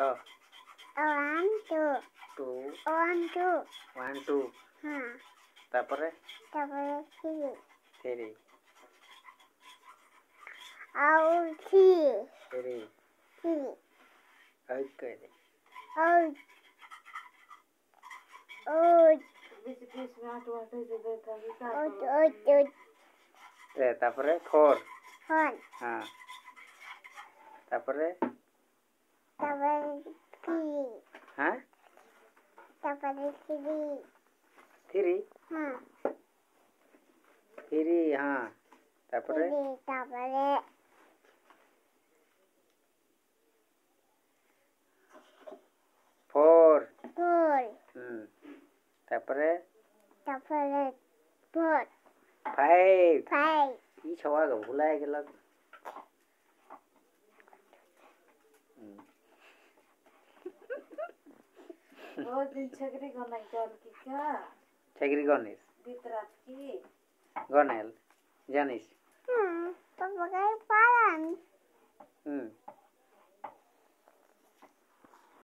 कह 1 2 2 1 2 1 2 हाँ तापरे 3 3 और 3 3 3 8 कह दे और और बीच में आठ आठ से देता है क्या और रे तापरे 4 1 हाँ तापरे 3 हाँ 3 3 हाँ 3 हाँ तापरे 4 4 तापरे 4 5 5 ई छवा का भुलाए गेलक रोज दिन छगरी गना चल की क्या छगरी गनिस बीतरात की गनेल जानिस पालन हम्म